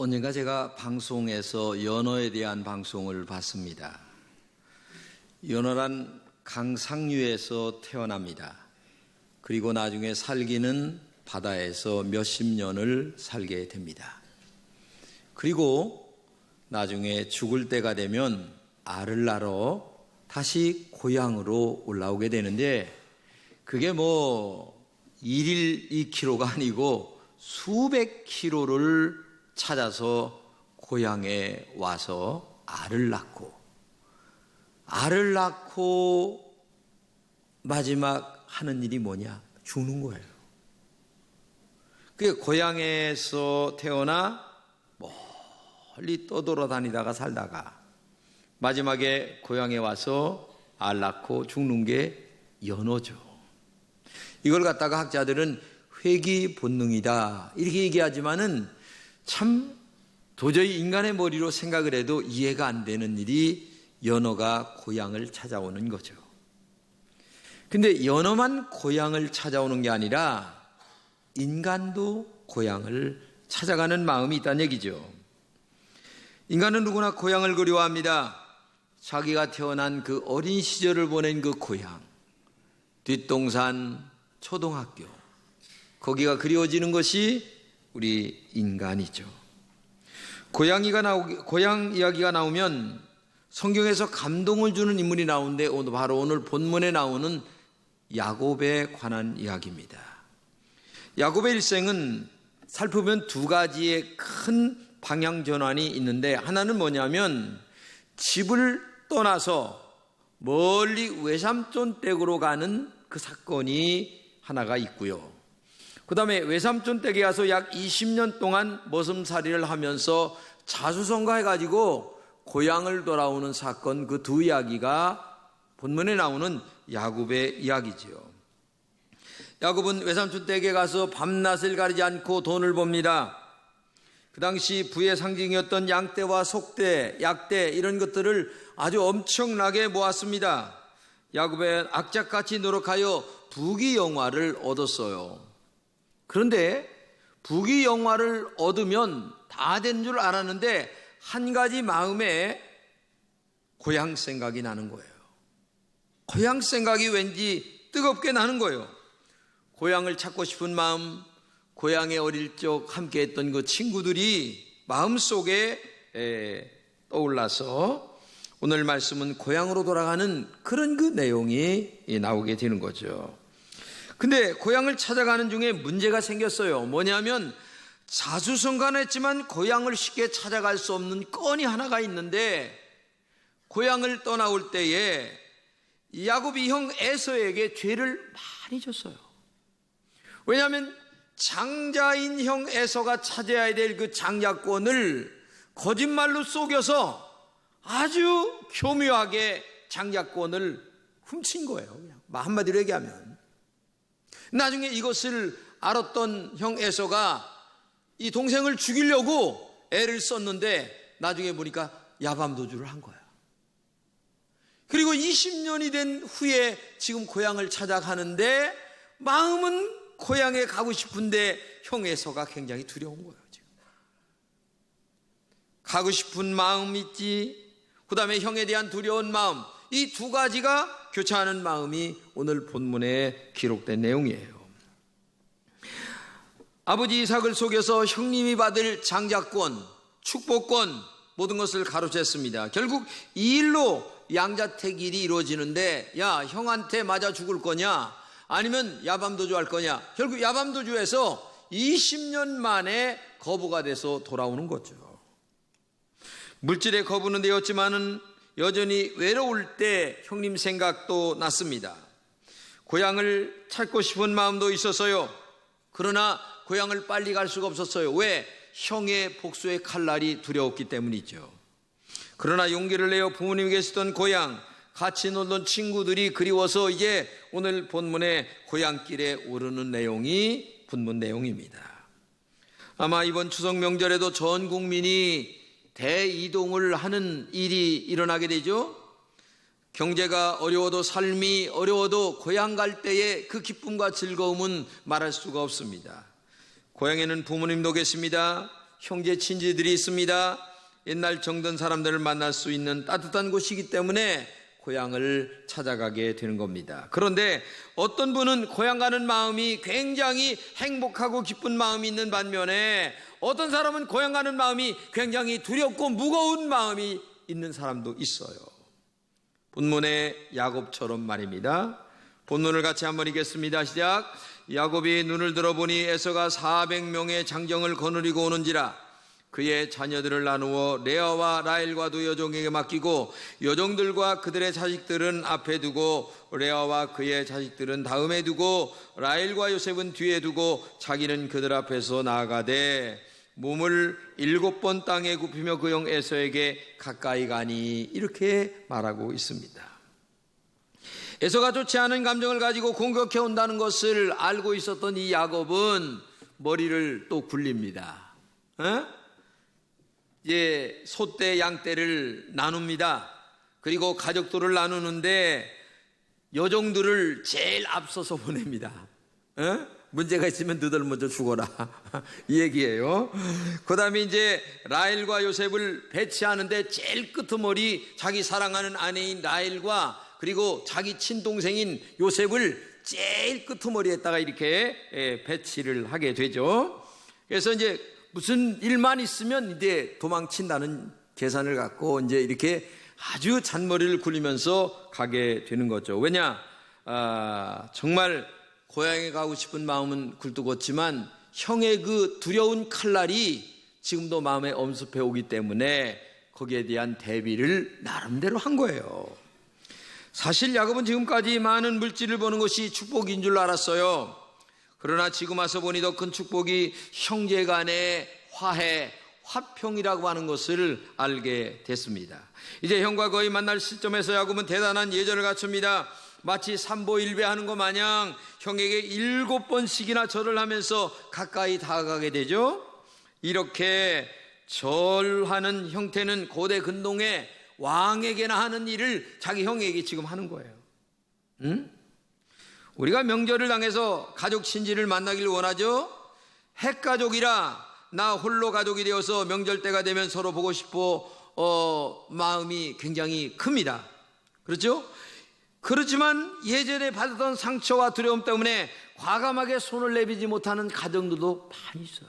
언젠가 제가 방송에서 연어에 대한 방송을 봤습니다. 연어란 강상류에서 태어납니다. 그리고 나중에 살기는 바다에서 몇십 년을 살게 됩니다. 그리고 나중에 죽을 때가 되면 알을 낳아 다시 고향으로 올라오게 되는데, 그게 뭐 1일 2km가 아니고 수백 킬로를 찾아서 고향에 와서 알을 낳고 마지막 하는 일이 뭐냐? 죽는 거예요. 그 고향에서 태어나 멀리 떠돌아다니다가 살다가 마지막에 고향에 와서 알 낳고 죽는 게 연어죠. 이걸 갖다가 학자들은 회귀 본능이다 이렇게 얘기하지만은 참 도저히 인간의 머리로 생각을 해도 이해가 안 되는 일이 연어가 고향을 찾아오는 거죠. 근데 연어만 고향을 찾아오는 게 아니라 인간도 고향을 찾아가는 마음이 있다는 얘기죠. 인간은 누구나 고향을 그리워합니다. 자기가 태어난 그 어린 시절을 보낸 그 고향, 뒷동산, 초등학교, 거기가 그리워지는 것이 우리 인간이죠. 고향 이야기가 나오면 성경에서 감동을 주는 인물이 나오는데 바로 오늘 본문에 나오는 야곱에 관한 이야기입니다. 야곱의 일생은 살펴보면 두 가지의 큰 방향 전환이 있는데, 하나는 뭐냐면 집을 떠나서 멀리 외삼촌 댁으로 가는 그 사건이 하나가 있고요. 그 다음에 외삼촌 댁에 가서 약 20년 동안 머슴살이를 하면서 자수성가해가지고 고향을 돌아오는 사건, 그 두 이야기가 본문에 나오는 야곱의 이야기지요. 야곱은 외삼촌 댁에 가서 밤낮을 가리지 않고 돈을 법니다. 그 당시 부의 상징이었던 양떼와 속떼, 약떼 이런 것들을 아주 엄청나게 모았습니다. 야곱은 악착같이 노력하여 부귀영화를 얻었어요. 그런데 부귀영화를 얻으면 다 된 줄 알았는데 한 가지 마음에 고향 생각이 나는 거예요. 고향 생각이 왠지 뜨겁게 나는 거예요. 고향을 찾고 싶은 마음, 고향에 어릴 적 함께 했던 그 친구들이 마음속에 떠올라서 오늘 말씀은 고향으로 돌아가는 그런 그 내용이 나오게 되는 거죠. 근데 고향을 찾아가는 중에 문제가 생겼어요. 뭐냐면 자수성가했지만 고향을 쉽게 찾아갈 수 없는 건이 하나가 있는데, 고향을 떠나올 때에 야곱이 형 에서에게 죄를 많이 줬어요. 왜냐하면 장자인 형 에서가 찾아야 될 그 장자권을 거짓말로 속여서 아주 교묘하게 장자권을 훔친 거예요. 그냥 한마디로 얘기하면. 나중에 이것을 알았던 형 에서가 이 동생을 죽이려고 애를 썼는데 나중에 보니까 야밤도주를 한 거야. 그리고 20년이 된 후에 지금 고향을 찾아가는데 마음은 고향에 가고 싶은데 형 에서가 굉장히 두려운 거예요. 지금 가고 싶은 마음 있지, 그 다음에 형에 대한 두려운 마음, 이 두 가지가 교차하는 마음이 오늘 본문에 기록된 내용이에요. 아버지 이삭을 속여서 형님이 받을 장자권, 축복권 모든 것을 가로챘습니다. 결국 이 일로 양자택일이 이루어지는데, 야 형한테 맞아 죽을 거냐 아니면 야밤도주 할 거냐, 결국 야밤도주에서 20년 만에 거부가 돼서 돌아오는 거죠. 물질의 거부는 되었지만은 여전히 외로울 때 형님 생각도 났습니다. 고향을 찾고 싶은 마음도 있었어요. 그러나 고향을 빨리 갈 수가 없었어요. 왜? 형의 복수의 칼날이 두려웠기 때문이죠. 그러나 용기를 내어 부모님이 계시던 고향, 같이 놀던 친구들이 그리워서 이제 오늘 본문의 고향길에 오르는 내용이 본문 내용입니다. 아마 이번 추석 명절에도 전 국민이 대이동을 하는 일이 일어나게 되죠. 경제가 어려워도, 삶이 어려워도 고향 갈 때의 그 기쁨과 즐거움은 말할 수가 없습니다. 고향에는 부모님도 계십니다. 형제 친지들이 있습니다. 옛날 정든 사람들을 만날 수 있는 따뜻한 곳이기 때문에 고향을 찾아가게 되는 겁니다. 그런데 어떤 분은 고향 가는 마음이 굉장히 행복하고 기쁜 마음이 있는 반면에 어떤 사람은 고향 가는 마음이 굉장히 두렵고 무거운 마음이 있는 사람도 있어요. 본문의 야곱처럼 말입니다. 본문을 같이 한번 읽겠습니다. 시작. 야곱이 눈을 들어보니 에서가 400명의 장정을 거느리고 오는지라 그의 자녀들을 나누어 레아와 라헬과도 여종에게 맡기고 여종들과 그들의 자식들은 앞에 두고 레아와 그의 자식들은 다음에 두고 라헬과 요셉은 뒤에 두고 자기는 그들 앞에서 나아가되 몸을 7번 땅에 굽히며 그 형 에서에게 가까이 가니 이렇게 말하고 있습니다. 에서가 좋지 않은 감정을 가지고 공격해 온다는 것을 알고 있었던 이 야곱은 머리를 또 굴립니다. 이제 소떼 양떼를 나눕니다. 그리고 가족들을 나누는데 여종들을 제일 앞서서 보냅니다. 문제가 있으면 너들 먼저 죽어라 이 얘기예요. 그 다음에 이제 라헬과 요셉을 배치하는데 제일 끄트머리 자기 사랑하는 아내인 라헬과 그리고 자기 친동생인 요셉을 제일 끄트머리에다가 이렇게 배치를 하게 되죠. 그래서 이제 무슨 일만 있으면 이제 도망친다는 계산을 갖고 이제 이렇게 아주 잔머리를 굴리면서 가게 되는 거죠. 왜냐? 정말 고향에 가고 싶은 마음은 굴뚝었지만 형의 그 두려운 칼날이 지금도 마음에 엄습해 오기 때문에 거기에 대한 대비를 나름대로 한 거예요. 사실 야곱은 지금까지 많은 물질을 버는 것이 축복인 줄 알았어요. 그러나 지금 와서 보니 더 큰 축복이 형제 간의 화해, 화평이라고 하는 것을 알게 됐습니다. 이제 형과 거의 만날 시점에서 야곱은 대단한 예절을 갖춥니다. 마치 삼보일배하는 것 마냥 형에게 7번씩이나 절을 하면서 가까이 다가가게 되죠. 이렇게 절하는 형태는 고대 근동의 왕에게나 하는 일을 자기 형에게 지금 하는 거예요. 우리가 명절을 당해서 가족 친지를 만나길 원하죠. 핵가족이라 나 홀로 가족이 되어서 명절 때가 되면 서로 보고 싶어 마음이 굉장히 큽니다. 그렇죠? 그렇지만 예전에 받았던 상처와 두려움 때문에 과감하게 손을 내밀지 못하는 가정들도 많이 있어요.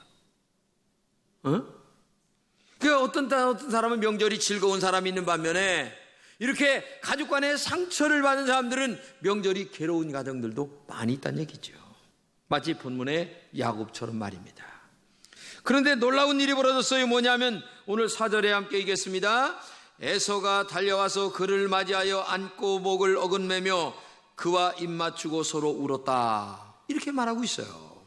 그러니까 어떤 사람은 명절이 즐거운 사람이 있는 반면에 이렇게 가족 간의 상처를 받은 사람들은 명절이 괴로운 가정들도 많이 있다는 얘기죠. 마치 본문의 야곱처럼 말입니다. 그런데 놀라운 일이 벌어졌어요. 뭐냐면 오늘 4절에 함께 읽겠습니다. 에서가 달려와서 그를 맞이하여 안고 목을 어긋매며 그와 입맞추고 서로 울었다. 이렇게 말하고 있어요.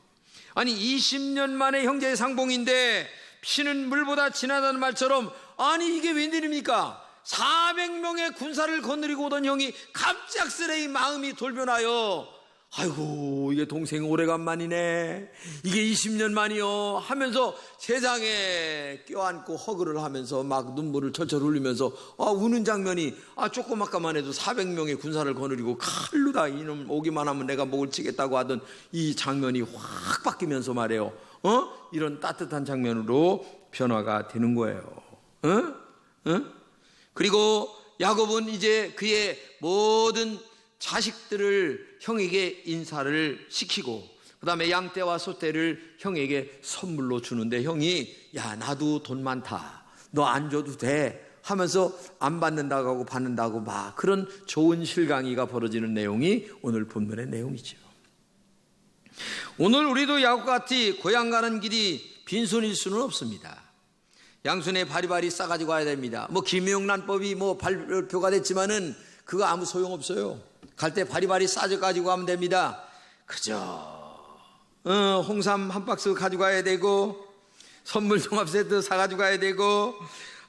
아니 20년 만에 형제의 상봉인데 피는 물보다 진하다는 말처럼 아니 이게 웬일입니까? 400명의 군사를 거느리고 오던 형이 갑작스레 마음이 돌변하여 아이고 이게 동생 오래간만이네 이게 20년 만이요 하면서 세상에 껴안고 허그를 하면서 막 눈물을 철철 흘리면서 우는 장면이 조그맣게만 해도 400명의 군사를 거느리고 칼로 다 이놈 오기만 하면 내가 목을 치겠다고 하던 이 장면이 확 바뀌면서 말이에요. 이런 따뜻한 장면으로 변화가 되는 거예요. 그리고 야곱은 이제 그의 모든 자식들을 형에게 인사를 시키고 그 다음에 양떼와 소떼를 형에게 선물로 주는데 형이 야 나도 돈 많다 너 안 줘도 돼 하면서 안 받는다고 하고 받는다고 막 그런 좋은 실강이가 벌어지는 내용이 오늘 본문의 내용이죠. 오늘 우리도 야곱같이 고향 가는 길이 빈손일 수는 없습니다. 양손에 바리바리 싸가지고 가야 됩니다. 김영란법이 발표가 됐지만은 그거 아무 소용없어요. 갈 때 바리바리 싸져 가지고 가면 됩니다. 그죠? 홍삼 한 박스 가지고 가야 되고 선물 종합 세트 사가지고 가야 되고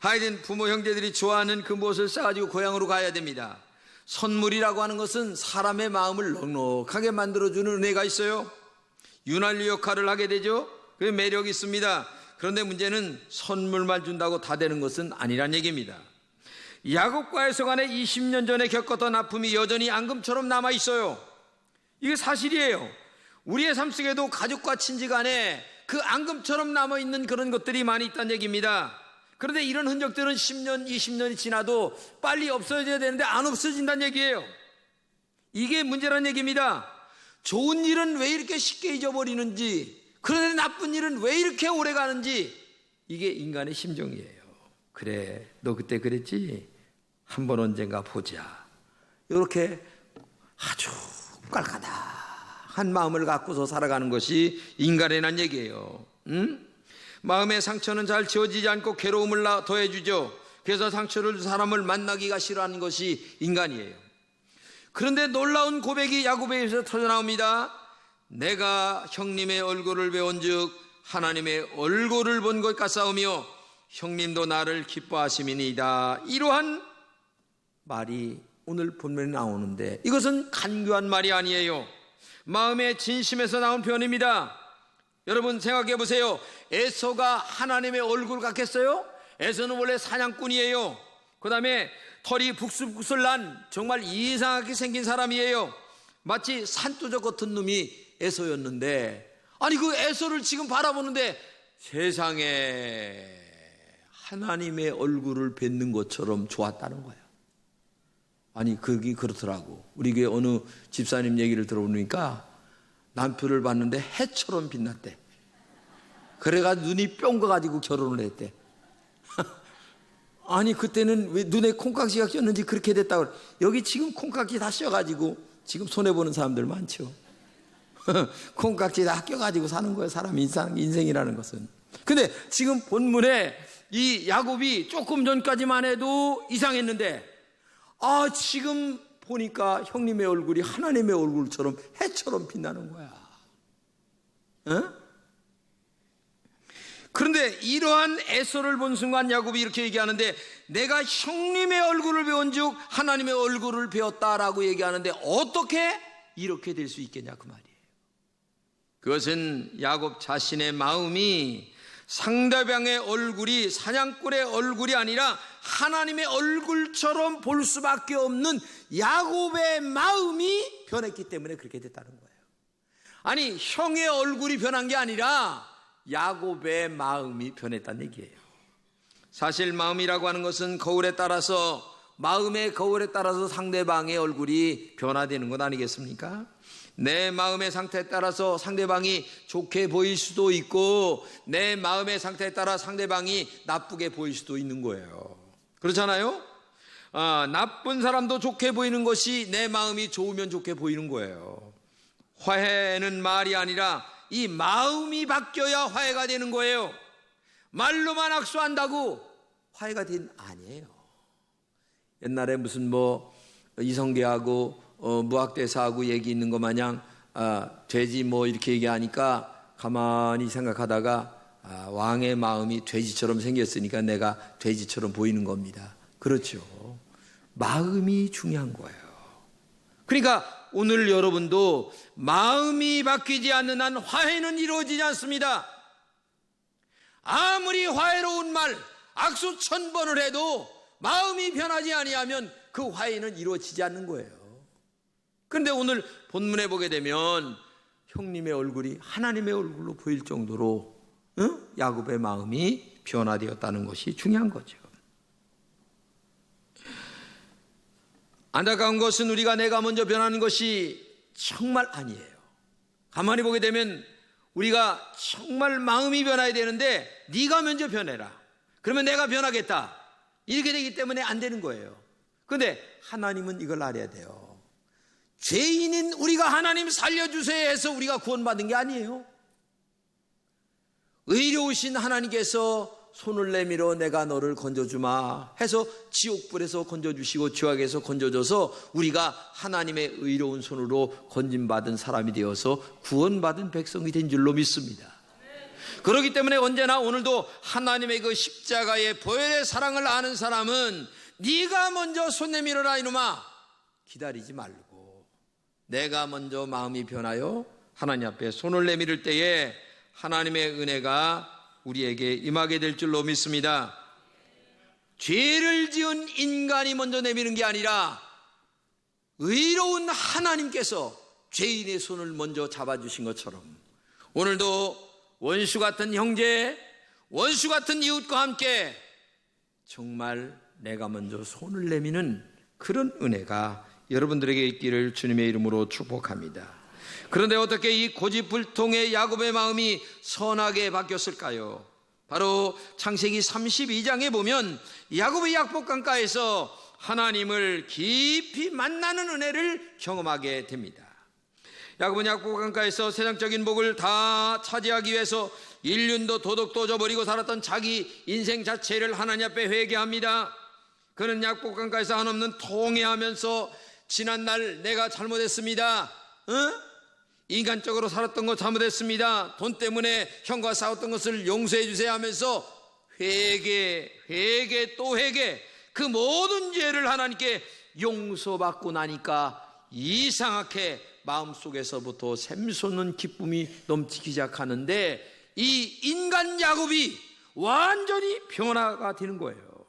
하여튼 부모 형제들이 좋아하는 그 무엇을 싸가지고 고향으로 가야 됩니다. 선물이라고 하는 것은 사람의 마음을 넉넉하게 만들어주는 은혜가 있어요. 윤활유 역할을 하게 되죠. 그 매력이 있습니다. 그런데 문제는 선물만 준다고 다 되는 것은 아니란 얘기입니다. 야곱과 에서 간에 20년 전에 겪었던 아픔이 여전히 앙금처럼 남아있어요. 이게 사실이에요. 우리의 삶 속에도 가족과 친지 간에 그 앙금처럼 남아있는 그런 것들이 많이 있다는 얘기입니다. 그런데 이런 흔적들은 10년, 20년이 지나도 빨리 없어져야 되는데 안 없어진다는 얘기예요. 이게 문제라는 얘기입니다. 좋은 일은 왜 이렇게 쉽게 잊어버리는지, 그런데 나쁜 일은 왜 이렇게 오래 가는지, 이게 인간의 심정이에요. 그래, 너 그때 그랬지? 한번 언젠가 보자. 이렇게 아주 깔끔한 마음을 갖고서 살아가는 것이 인간이란 얘기예요. 마음의 상처는 잘 지워지지 않고 괴로움을 더해주죠. 그래서 상처를 준 사람을 만나기가 싫어하는 것이 인간이에요. 그런데 놀라운 고백이 야곱에게서 터져나옵니다. 내가 형님의 얼굴을 배운즉 하나님의 얼굴을 본 것 같사오며 형님도 나를 기뻐하심이니이다. 이러한 말이 오늘 본문에 나오는데 이것은 간교한 말이 아니에요. 마음의 진심에서 나온 표현입니다. 여러분 생각해 보세요. 에서가 하나님의 얼굴 같겠어요? 에서는 원래 사냥꾼이에요. 그 다음에 털이 북슬북슬 난 정말 이상하게 생긴 사람이에요. 마치 산뚜적 같은 놈이 에서였는데, 아니 그 에서를 지금 바라보는데 세상에 하나님의 얼굴을 뵙는 것처럼 좋았다는 거예요. 아니 그게 그렇더라고. 우리 교회 어느 집사님 얘기를 들어보니까 남편을 봤는데 해처럼 빛났대. 그래가지고 눈이 뿅 가가지고 결혼을 했대. 아니 그때는 왜 눈에 콩깍지가 꼈는지 그렇게 됐다고. 여기 지금 콩깍지 다 씌어가지고 지금 손해보는 사람들 많죠. 콩깍지 다 껴가지고 사는 거예요. 사람 인생이라는 것은. 근데 지금 본문에 이 야곱이 조금 전까지만 해도 이상했는데, 지금 보니까 형님의 얼굴이 하나님의 얼굴처럼 해처럼 빛나는 거야. 그런데 이러한 에서를 본 순간 야곱이 이렇게 얘기하는데, 내가 형님의 얼굴을 배운 즉 하나님의 얼굴을 배웠다라고 얘기하는데 어떻게 이렇게 될 수 있겠냐 그 말이에요. 그것은 야곱 자신의 마음이 상대방의 얼굴이 사냥꾼의 얼굴이 아니라 하나님의 얼굴처럼 볼 수밖에 없는 야곱의 마음이 변했기 때문에 그렇게 됐다는 거예요. 아니 형의 얼굴이 변한 게 아니라 야곱의 마음이 변했다는 얘기예요. 사실 마음이라고 하는 것은 거울에 따라서, 마음의 거울에 따라서 상대방의 얼굴이 변화되는 것 아니겠습니까? 내 마음의 상태에 따라서 상대방이 좋게 보일 수도 있고 내 마음의 상태에 따라 상대방이 나쁘게 보일 수도 있는 거예요. 그렇잖아요? 나쁜 사람도 좋게 보이는 것이 내 마음이 좋으면 좋게 보이는 거예요. 화해는 말이 아니라 이 마음이 바뀌어야 화해가 되는 거예요. 말로만 악수한다고 화해가 아니에요. 옛날에 무슨 이성계하고 무학대사하고 얘기 있는 것 마냥 돼지 이렇게 얘기하니까 가만히 생각하다가 왕의 마음이 돼지처럼 생겼으니까 내가 돼지처럼 보이는 겁니다. 그렇죠. 마음이 중요한 거예요. 그러니까 오늘 여러분도 마음이 바뀌지 않는 한 화해는 이루어지지 않습니다. 아무리 화해로운 말 악수 1000번을 해도 마음이 변하지 아니하면 그 화해는 이루어지지 않는 거예요. 그런데 오늘 본문에 보게 되면 형님의 얼굴이 하나님의 얼굴로 보일 정도로 야곱의 마음이 변화되었다는 것이 중요한 거죠. 안타까운 것은 내가 먼저 변하는 것이 정말 아니에요. 가만히 보게 되면 우리가 정말 마음이 변해야 되는데 네가 먼저 변해라. 그러면 내가 변하겠다. 이렇게 되기 때문에 안 되는 거예요. 그런데 하나님은 이걸 알아야 돼요. 죄인인 우리가 하나님 살려주세요 해서 우리가 구원받은 게 아니에요. 의로우신 하나님께서 손을 내밀어 내가 너를 건져주마 해서 지옥불에서 건져주시고 지옥에서 건져줘서 우리가 하나님의 의로운 손으로 건짐받은 사람이 되어서 구원받은 백성이 된 줄로 믿습니다. 그렇기 때문에 언제나 오늘도 하나님의 그 십자가의 보혈의 사랑을 아는 사람은 네가 먼저 손 내밀어라 이놈아, 기다리지 말고 내가 먼저 마음이 변하여 하나님 앞에 손을 내밀을 때에 하나님의 은혜가 우리에게 임하게 될 줄로 믿습니다. 죄를 지은 인간이 먼저 내미는 게 아니라 의로운 하나님께서 죄인의 손을 먼저 잡아주신 것처럼 오늘도 원수 같은 형제, 원수 같은 이웃과 함께 정말 내가 먼저 손을 내미는 그런 은혜가 여러분들에게 있기를 주님의 이름으로 축복합니다. 그런데 어떻게 이 고집불통의 야곱의 마음이 선하게 바뀌었을까요? 바로 창세기 32장에 보면 야곱의 약복강가에서 하나님을 깊이 만나는 은혜를 경험하게 됩니다. 야곱은 약복강가에서 세상적인 복을 다 차지하기 위해서 인륜도 도덕도 저버리고 살았던 자기 인생 자체를 하나님 앞에 회개합니다. 그는 약복강가에서 한없는 통회하면서 지난날 내가 잘못했습니다. 인간적으로 살았던 거 잘못했습니다. 돈 때문에 형과 싸웠던 것을 용서해 주세요 하면서 회개 또 회개, 그 모든 죄를 하나님께 용서받고 나니까 이상하게 마음속에서부터 샘솟는 기쁨이 넘치기 시작하는데 이 인간 야곱이 완전히 변화가 되는 거예요.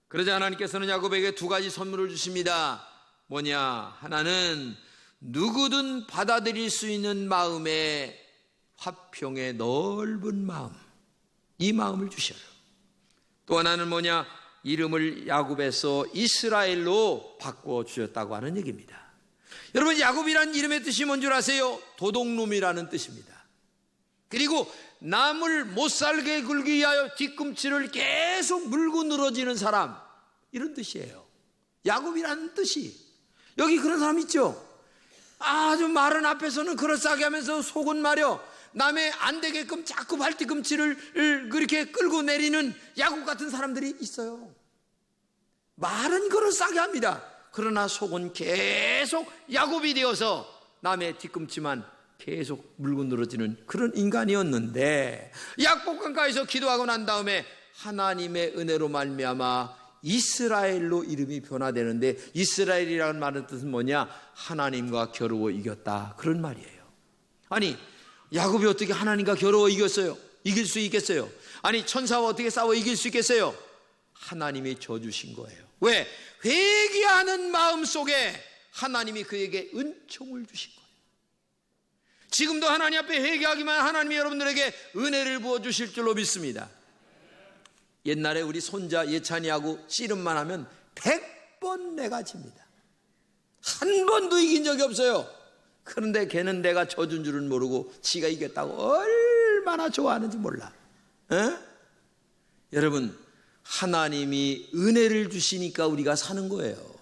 그러자 하나님께서는 야곱에게 두 가지 선물을 주십니다. 뭐냐? 하나는 누구든 받아들일 수 있는 마음의 화평의 넓은 마음, 이 마음을 주셔요. 또 하나는 뭐냐? 이름을 야곱에서 이스라엘로 바꿔 주셨다고 하는 얘기입니다. 여러분, 야곱이라는 이름의 뜻이 뭔 줄 아세요? 도둑놈이라는 뜻입니다. 그리고 남을 못 살게 굴기 위하여 뒤꿈치를 계속 물고 늘어지는 사람, 이런 뜻이에요. 야곱이라는 뜻이. 여기 그런 사람 있죠? 아주 마른 앞에서는 그럴싸하게 하면서 속은 마려 남의 안 되게끔 자꾸 발뒤꿈치를 그렇게 끌고 내리는 야곱 같은 사람들이 있어요. 말은 그럴싸하게 합니다. 그러나 속은 계속 야곱이 되어서 남의 뒤꿈치만 계속 물고 늘어지는 그런 인간이었는데, 약복강가에서 기도하고 난 다음에 하나님의 은혜로 말미암아 이스라엘로 이름이 변화되는데, 이스라엘이라는 말의 뜻은 뭐냐? 하나님과 겨루어 이겼다, 그런 말이에요. 아니, 야곱이 어떻게 하나님과 겨루어 이겼어요? 이길 수 있겠어요? 아니, 천사와 어떻게 싸워 이길 수 있겠어요? 하나님이 져주신 거예요. 왜? 회개하는 마음 속에 하나님이 그에게 은총을 주신 거예요. 지금도 하나님 앞에 회개하기만 하나님이 여러분들에게 은혜를 부어주실 줄로 믿습니다. 옛날에 우리 손자 예찬이하고 씨름만 하면 100번 내가 집니다. 한 번도 이긴 적이 없어요. 그런데 걔는 내가 져준 줄은 모르고 지가 이겼다고 얼마나 좋아하는지 몰라. 여러분, 하나님이 은혜를 주시니까 우리가 사는 거예요.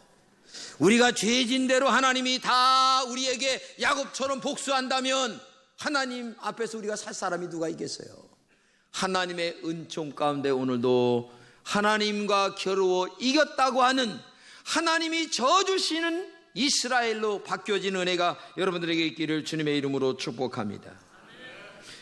우리가 죄진 대로 하나님이 다 우리에게 야곱처럼 복수한다면 하나님 앞에서 우리가 살 사람이 누가 있겠어요? 하나님의 은총 가운데 오늘도 하나님과 겨루어 이겼다고 하는, 하나님이 져주시는 이스라엘로 바뀌어진 은혜가 여러분들에게 있기를 주님의 이름으로 축복합니다.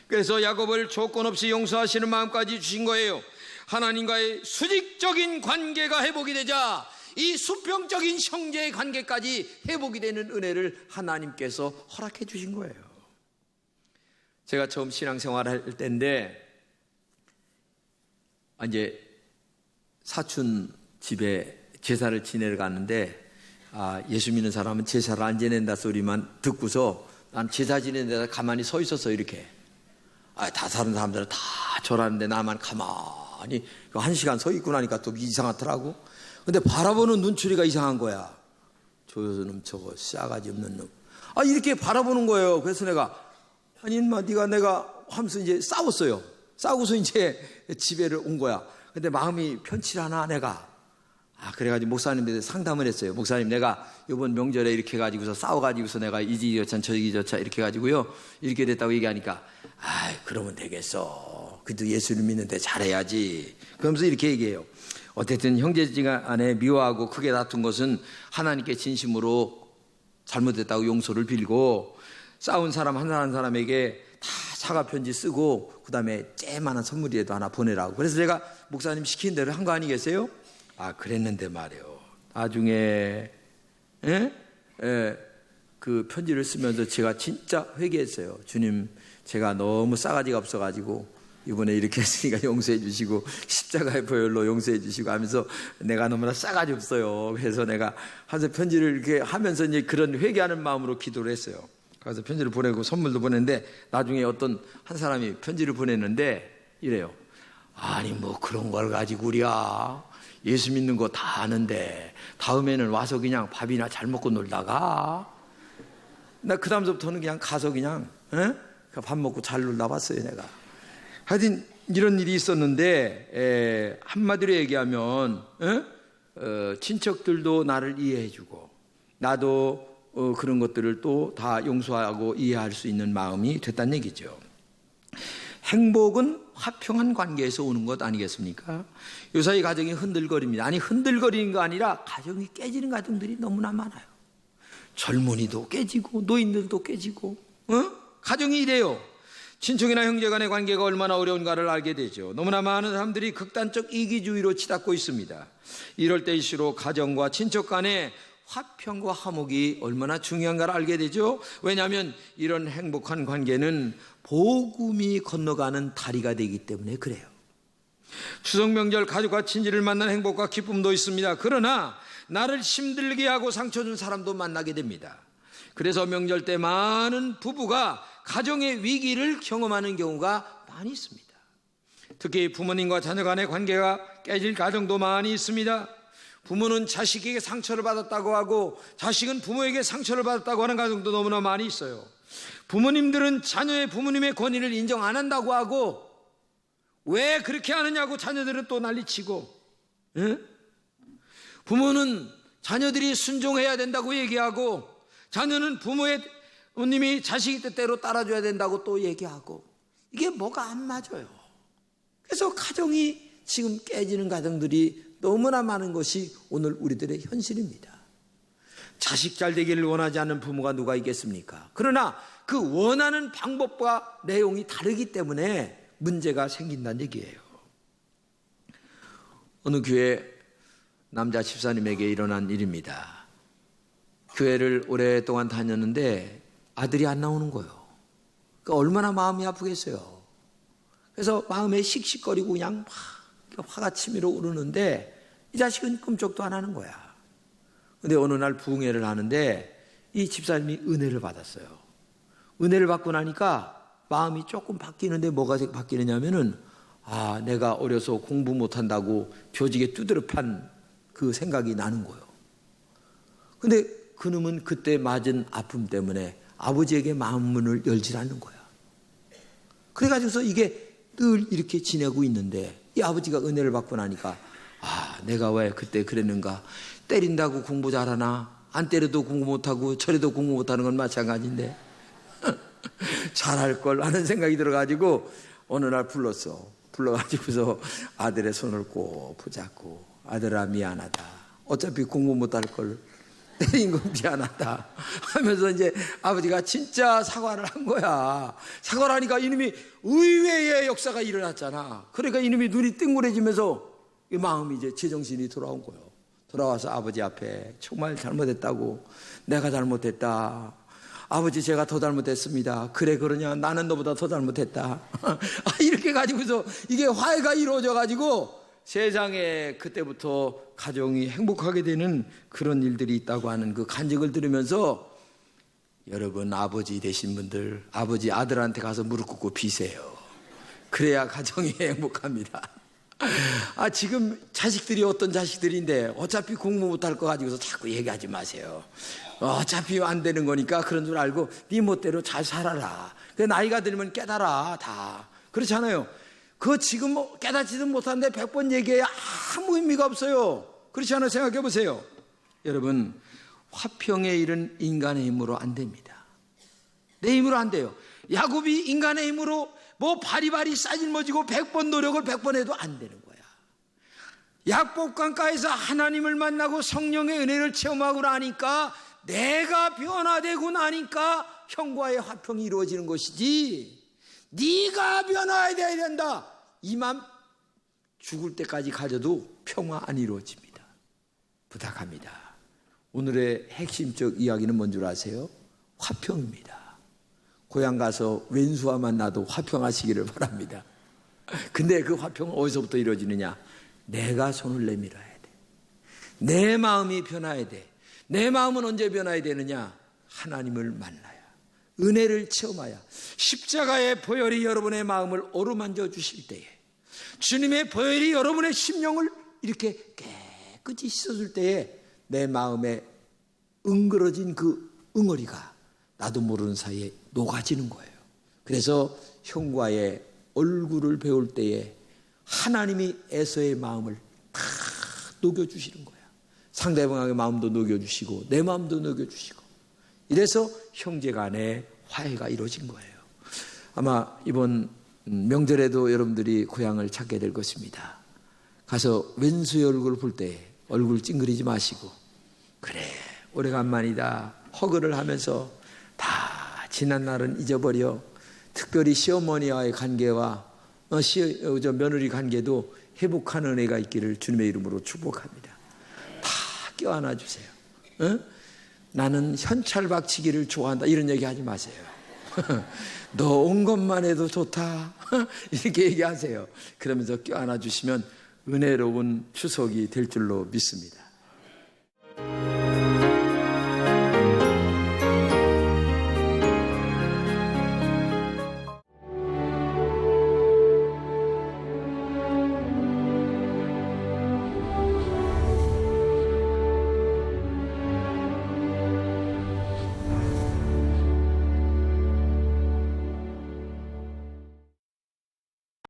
그래서 야곱을 조건 없이 용서하시는 마음까지 주신 거예요. 하나님과의 수직적인 관계가 회복이 되자 이 수평적인 형제의 관계까지 회복이 되는 은혜를 하나님께서 허락해 주신 거예요. 제가 처음 신앙생활 할 때인데, 이제 사촌 집에 제사를 지내러 갔는데, 예수 믿는 사람은 제사를 안 지낸다 소리만 듣고서 난 제사 지내는 데다 가만히 서 있었어. 이렇게 다 다른 사람들은 다 절하는데 나만 가만히 1시간 서 있고 나니까 또 이상하더라고. 근데 바라보는 눈초리가 이상한 거야. 저 놈 저거 싸가지 없는 놈. 이렇게 바라보는 거예요. 그래서 내가, 아니 인마 네가 내가 하면서 이제 싸웠어요. 싸우고서 이제 집에를 온 거야. 근데 마음이 편치 않아 내가. 그래가지고 목사님한테 상담을 했어요. 목사님, 내가 이번 명절에 이렇게 해가지고서 싸워가지고서 내가 이지 저차 저기 저차 이렇게 해가지고요 이렇게 됐다고 얘기하니까, 그러면 되겠어. 그래도 예수를 믿는데 잘해야지. 그러면서 이렇게 얘기해요. 어쨌든 형제지간 안에 미워하고 크게 다툰 것은 하나님께 진심으로 잘못했다고 용서를 빌고, 싸운 사람 한 사람에게 다 사과 편지 쓰고 그 다음에 쬐만한 선물이라도 하나 보내라고. 그래서 제가 목사님 시킨 대로 한 거 아니겠어요? 그랬는데 말이요, 나중에 그 편지를 쓰면서 제가 진짜 회개했어요. 주님, 제가 너무 싸가지가 없어가지고 이번에 이렇게 했으니까 용서해 주시고 십자가의 보혈로 용서해 주시고 하면서 내가 너무나 싸가지 없어요. 그래서 내가 하면서 편지를 이렇게 하면서 이제 그런 회개하는 마음으로 기도를 했어요. 가서 편지를 보내고 선물도 보냈는데 나중에 어떤 한 사람이 편지를 보냈는데 이래요. 아니 뭐 그런 걸 가지고 우리야 예수 믿는 거 다 아는데 다음에는 와서 그냥 밥이나 잘 먹고 놀다가 나 그 다음부터는 그냥 가서 그냥 밥 먹고 잘 놀다 봤어요 내가. 하여튼 이런 일이 있었는데 한마디로 얘기하면 친척들도 나를 이해해주고 나도 그런 것들을 또 다 용서하고 이해할 수 있는 마음이 됐다는 얘기죠. 행복은 화평한 관계에서 오는 것 아니겠습니까? 요사이 가정이 흔들거립니다. 아니 흔들거리는 거 아니라 가정이 깨지는 가정들이 너무나 많아요. 젊은이도 깨지고 노인들도 깨지고 가정이 이래요. 친척이나 형제 간의 관계가 얼마나 어려운가를 알게 되죠. 너무나 많은 사람들이 극단적 이기주의로 치닫고 있습니다. 이럴 때일수록 가정과 친척 간의 화평과 화목이 얼마나 중요한가를 알게 되죠. 왜냐하면 이런 행복한 관계는 복음이 건너가는 다리가 되기 때문에 그래요. 추석 명절 가족과 친지를 만나는 행복과 기쁨도 있습니다. 그러나 나를 힘들게 하고 상처 준 사람도 만나게 됩니다. 그래서 명절 때 많은 부부가 가정의 위기를 경험하는 경우가 많이 있습니다. 특히 부모님과 자녀 간의 관계가 깨질 가정도 많이 있습니다. 부모는 자식에게 상처를 받았다고 하고 자식은 부모에게 상처를 받았다고 하는 가정도 너무나 많이 있어요. 부모님들은 자녀의 부모님의 권위를 인정 안 한다고 하고 왜 그렇게 하느냐고 자녀들은 또 난리치고 부모는 자녀들이 순종해야 된다고 얘기하고 자녀는 부모님이 자식이 뜻대로 따라줘야 된다고 또 얘기하고 이게 뭐가 안 맞아요. 그래서 가정이 지금 깨지는 가정들이 너무나 많은 것이 오늘 우리들의 현실입니다. 자식 잘 되기를 원하지 않는 부모가 누가 있겠습니까? 그러나 그 원하는 방법과 내용이 다르기 때문에 문제가 생긴다는 얘기예요. 어느 교회 남자 집사님에게 일어난 일입니다. 교회를 오랫동안 다녔는데 아들이 안 나오는 거예요. 그러니까 얼마나 마음이 아프겠어요. 그래서 마음에 씩씩거리고 그냥 막 화가 치밀어 오르는데 이 자식은 꿈쩍도 안 하는 거야. 근데 어느 날 부흥회를 하는데 이 집사님이 은혜를 받았어요. 은혜를 받고 나니까 마음이 조금 바뀌는데 뭐가 바뀌느냐면은 내가 어려서 공부 못한다고 교직에 두드려 판 그 생각이 나는 거예요. 근데 그놈은 그때 맞은 아픔 때문에 아버지에게 마음문을 열지 않는 거야. 그래가지고서 이게 늘 이렇게 지내고 있는데 이 아버지가 은혜를 받고 나니까 내가 왜 그때 그랬는가. 때린다고 공부 잘하나 안 때려도 공부 못하고 저래도 공부 못하는 건 마찬가지인데 잘할 걸 하는 생각이 들어가지고 어느 날 불러가지고서 아들의 손을 꼭 붙잡고 아들아 미안하다. 어차피 공부 못할 걸 때린 건 미안하다 하면서 이제 아버지가 진짜 사과를 한 거야. 사과를 하니까 이놈이 의외의 역사가 일어났잖아. 그러니까 이놈이 눈이 띵그레지면서 이 마음이 이제 제정신이 돌아온 거예요. 돌아와서 아버지 앞에 정말 잘못했다고 내가 잘못했다. 아버지 제가 더 잘못했습니다. 그래 그러냐 나는 너보다 더 잘못했다. 이렇게 가지고서 이게 화해가 이루어져 가지고 세상에 그때부터 가정이 행복하게 되는 그런 일들이 있다고 하는 그 간증을 들으면서 여러분 아버지 되신 분들 아버지 아들한테 가서 무릎 꿇고 비세요. 그래야 가정이 행복합니다. 지금 자식들이 어떤 자식들인데 어차피 공부 못할 거 가지고서 자꾸 얘기하지 마세요. 어차피 안 되는 거니까 그런 줄 알고 네 멋대로 잘 살아라. 나이가 들면 깨달아 다. 그렇잖아요. 그거 지금 깨닫지도 못하는데 100번 얘기해야 아무 의미가 없어요. 그렇지 않아요? 생각해 보세요. 여러분 화평에 이른 인간의 힘으로 안 됩니다. 내 힘으로 안 돼요. 야곱이 인간의 힘으로 뭐 바리바리 싸질머지고 100번 노력을 100번 해도 안 되는 거야. 약복강가에서 하나님을 만나고 성령의 은혜를 체험하고 나니까 내가 변화되고 나니까 형과의 화평이 이루어지는 것이지 네가 변화해야 된다. 이만 죽을 때까지 가져도 평화 안 이루어집니다. 부탁합니다. 오늘의 핵심적 이야기는 뭔 줄 아세요? 화평입니다. 고향 가서 왼수와 만나도 화평하시기를 바랍니다. 근데 그 화평은 어디서부터 이루어지느냐? 내가 손을 내밀어야 돼. 내 마음이 변화해야 돼. 내 마음은 언제 변화해야 되느냐? 하나님을 만나야. 은혜를 체험하여 십자가의 보혈이 여러분의 마음을 어루만져 주실 때에, 주님의 보혈이 여러분의 심령을 이렇게 깨끗이 씻어줄 때에 내 마음에 응그러진 그 응어리가 나도 모르는 사이에 녹아지는 거예요. 그래서 형과의 얼굴을 배울 때에 하나님이 에서의 마음을 다 녹여주시는 거예요. 상대방의 마음도 녹여주시고 내 마음도 녹여주시고, 이래서 형제간의 화해가 이루어진 거예요. 아마 이번 명절에도 여러분들이 고향을 찾게 될 것입니다. 가서 왼수의 얼굴을 볼 때 얼굴 찡그리지 마시고, 그래 오래간만이다 허그를 하면서 다 지난 날은 잊어버려, 특별히 시어머니와의 관계와 며느리 관계도 회복하는 은혜가 있기를 주님의 이름으로 축복합니다. 다 껴안아 주세요. 나는 현찰박치기를 좋아한다 이런 얘기 하지 마세요. 너 온 것만 해도 좋다 이렇게 얘기하세요. 그러면서 껴안아 주시면 은혜로운 추석이 될 줄로 믿습니다.